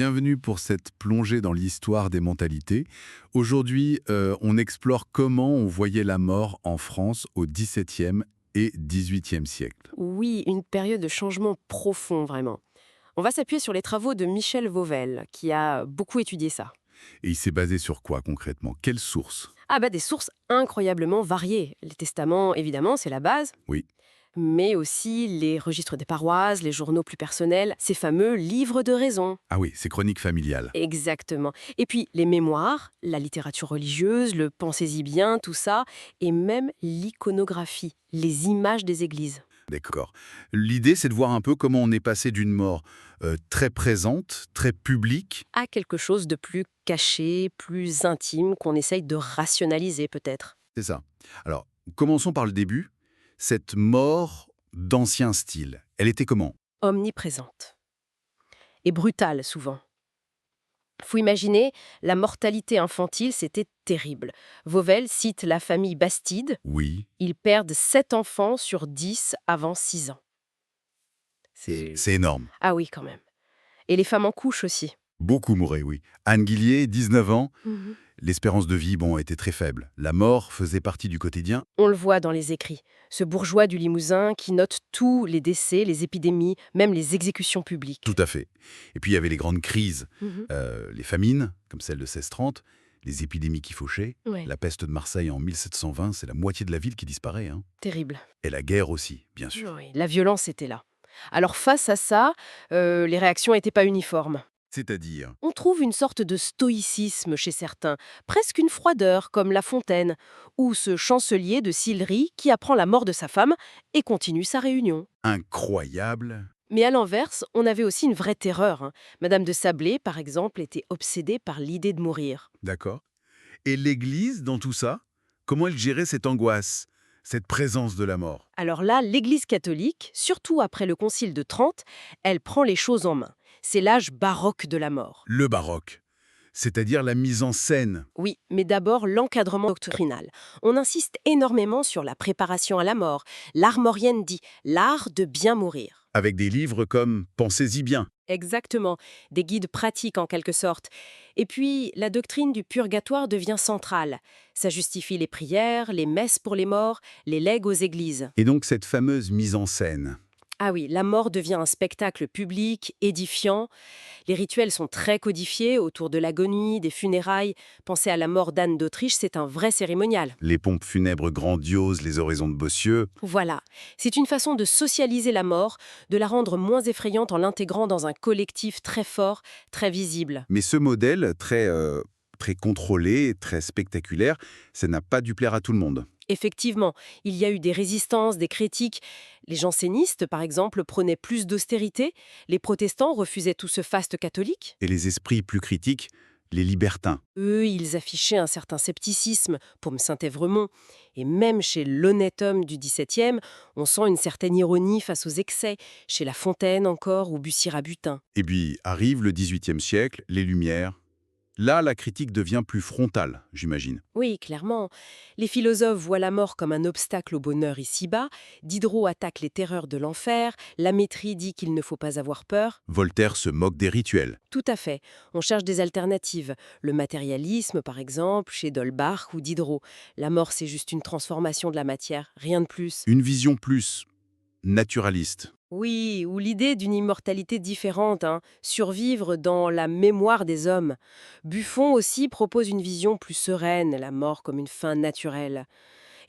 bienvenue pour cette plongée dans l'histoire des mentalités. Aujourd'hui, on explore comment on voyait la mort en France au XVIIe et XVIIIe siècle. Oui, une période de changement profond, vraiment. On va s'appuyer sur les travaux de Michel Vauvel, qui a beaucoup étudié ça. Et il s'est basé sur quoi concrètement? Quelles sources? Ah bah des sources incroyablement variées. Les testaments, évidemment, c'est la base, Oui, mais aussi les registres des paroisses, les journaux plus personnels, ces fameux livres de raison. ah oui, c'est chronique familiale. Exactement. Et puis les mémoires, la littérature religieuse, le pensez-y bien, tout ça, et même l'iconographie, les images des églises. D'accord. L'idée, c'est de voir un peu comment on est passé d'une mort très présente, très publique. À quelque chose de plus caché, plus intime, qu'on essaye de rationaliser peut-être. C'est ça. Alors, commençons par le début. Cette mort d'ancien style, elle était comment? Omniprésente. Et brutale souvent. Faut imaginer, la mortalité infantile, c'était terrible. Vauvel cite la famille Bastide. Oui, Ils perdent 7 enfants sur 10 avant 6 ans. C'est... c'est énorme. Ah oui, quand même. Et les femmes en couche aussi. Beaucoup mouraient, oui. Anne Guillier, 19 ans, Mhm. l'espérance de vie, bon, était très faible. La mort faisait partie du quotidien. On le voit dans les écrits. Ce bourgeois du Limousin qui note tous les décès, les épidémies, même les exécutions publiques. Tout à fait. Et puis il y avait les grandes crises, Mhm. les famines, comme celle de 1630, les épidémies qui fauchaient. Ouais, La peste de Marseille en 1720, c'est la moitié de la ville qui disparaît, hein. terrible. Et la guerre aussi, bien sûr. Oui, la violence était là. Alors face à ça, les réactions n'étaient pas uniformes. C'est-à-dire, On trouve une sorte de stoïcisme chez certains, presque une froideur comme La Fontaine, ou ce chancelier de Sillery qui apprend la mort de sa femme et continue sa réunion. incroyable. Mais à l'inverse, on avait aussi une vraie terreur, hein. Madame de Sablé, par exemple, était obsédée par l'idée de mourir. D'accord. Et l'Église, dans tout ça, comment elle gérait cette angoisse, cette présence de la mort? Alors là, l'Église catholique, surtout après le Concile de Trente, elle prend les choses en main. C'est l'âge baroque de la mort. Le baroque, c'est-à-dire la mise en scène, Oui, mais d'abord l'encadrement doctrinal. On insiste énormément sur la préparation à la mort. L'art maurienne dit l'art de bien mourir. avec des livres comme Pensez-y bien. Exactement, des guides pratiques en quelque sorte. Et puis, la doctrine du purgatoire devient centrale. Ça justifie les prières, les messes pour les morts, les legs aux églises. Et donc cette fameuse mise en scène. Ah oui, la mort devient un spectacle public, édifiant. Les rituels sont très codifiés autour de l'agonie, des funérailles. Pensez à la mort d'Anne d'Autriche, c'est un vrai cérémonial. Les pompes funèbres grandioses, les oraisons de Bossuet. Voilà, c'est une façon de socialiser la mort, de la rendre moins effrayante en l'intégrant dans un collectif très fort, très visible. Mais ce modèle, très contrôlé, très spectaculaire, ça n'a pas dû plaire à tout le monde. Effectivement, il y a eu des résistances, des critiques. Les jansénistes, par exemple, prenaient plus d'austérité. Les protestants refusaient tout ce faste catholique. Et les esprits plus critiques, les libertins. Eux, ils affichaient un certain scepticisme, comme Saint-Évremont. Et même chez l'honnête homme du XVIIe, on sent une certaine ironie face aux excès, chez La Fontaine encore ou Bussy-Rabutin. Et puis arrive le XVIIIe siècle, les Lumières. Là, la critique devient plus frontale, j'imagine. Oui, clairement. Les philosophes voient la mort comme un obstacle au bonheur ici-bas, Diderot attaque les terreurs de l'enfer, la Métrie dit qu'il ne faut pas avoir peur. Voltaire se moque des rituels. Tout à fait. On cherche des alternatives. Le matérialisme, par exemple, chez Dolbach ou Diderot. La mort, c'est juste une transformation de la matière, rien de plus. Une vision plus naturaliste. Oui, ou l'idée d'une immortalité différente, hein, survivre dans la mémoire des hommes. Buffon aussi propose une vision plus sereine, la mort comme une fin naturelle.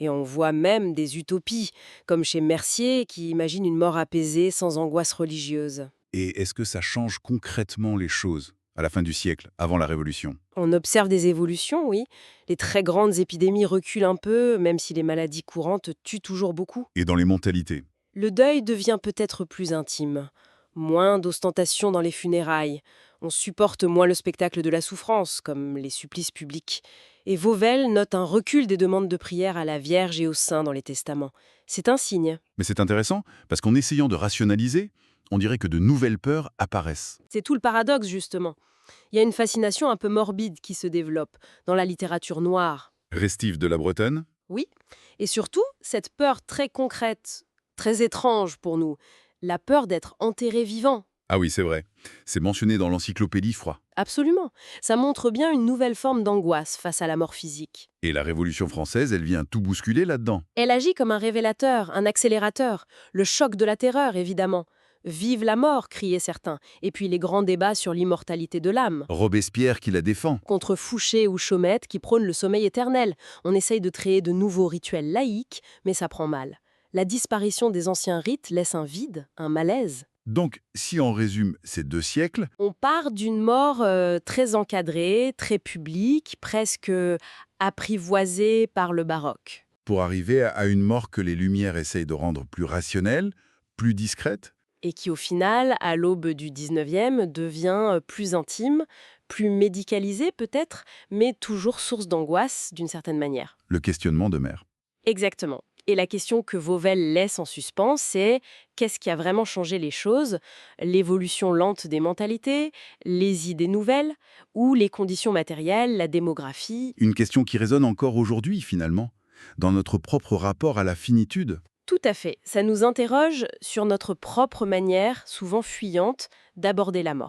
Et on voit même des utopies, comme chez Mercier, qui imagine une mort apaisée sans angoisse religieuse. Et est-ce que ça change concrètement les choses à la fin du siècle, avant la Révolution? On observe des évolutions, oui. Les très grandes épidémies reculent un peu, même si les maladies courantes tuent toujours beaucoup. Et dans les mentalités? Le deuil devient peut-être plus intime. Moins d'ostentation dans les funérailles. On supporte moins le spectacle de la souffrance, comme les supplices publics. Et Vauvel note un recul des demandes de prière à la Vierge et aux saints dans les testaments. C'est un signe. Mais c'est intéressant, parce qu'en essayant de rationaliser, on dirait que de nouvelles peurs apparaissent. C'est tout le paradoxe, justement. Il y a une fascination un peu morbide qui se développe dans la littérature noire. Restif de la Bretonne? Oui. Et surtout, cette peur très concrète, très étrange pour nous, la peur d'être enterré vivant. Ah oui, c'est vrai. C'est mentionné dans l'encyclopédie Froid. Absolument. Ça montre bien une nouvelle forme d'angoisse face à la mort physique. Et la Révolution française, elle vient tout bousculer là-dedans. Elle agit comme un révélateur, un accélérateur. Le choc de la terreur, évidemment. Vive la mort, criaient certains. Et puis les grands débats sur l'immortalité de l'âme. Robespierre qui la défend. Contre Fouché ou Chaumette qui prônent le sommeil éternel. On essaye de créer de nouveaux rituels laïques, mais ça prend mal. La disparition des anciens rites laisse un vide, un malaise. Donc, si on résume ces 2 siècles, On part d'une mort très encadrée, très publique, presque apprivoisée par le baroque. pour arriver à une mort que les Lumières essayent de rendre plus rationnelle, plus discrète, Et qui au final, à l'aube du 19e, devient plus intime, plus médicalisée peut-être, mais toujours source d'angoisse d'une certaine manière. le questionnement demeure. Exactement. Et la question que Vauvel laisse en suspens, c'est qu'est-ce qui a vraiment changé les choses? L'évolution lente des mentalités, les idées nouvelles, ou les conditions matérielles, la démographie? Une question qui résonne encore aujourd'hui, finalement, dans notre propre rapport à la finitude. Tout à fait. Ça nous interroge sur notre propre manière, souvent fuyante, d'aborder la mort.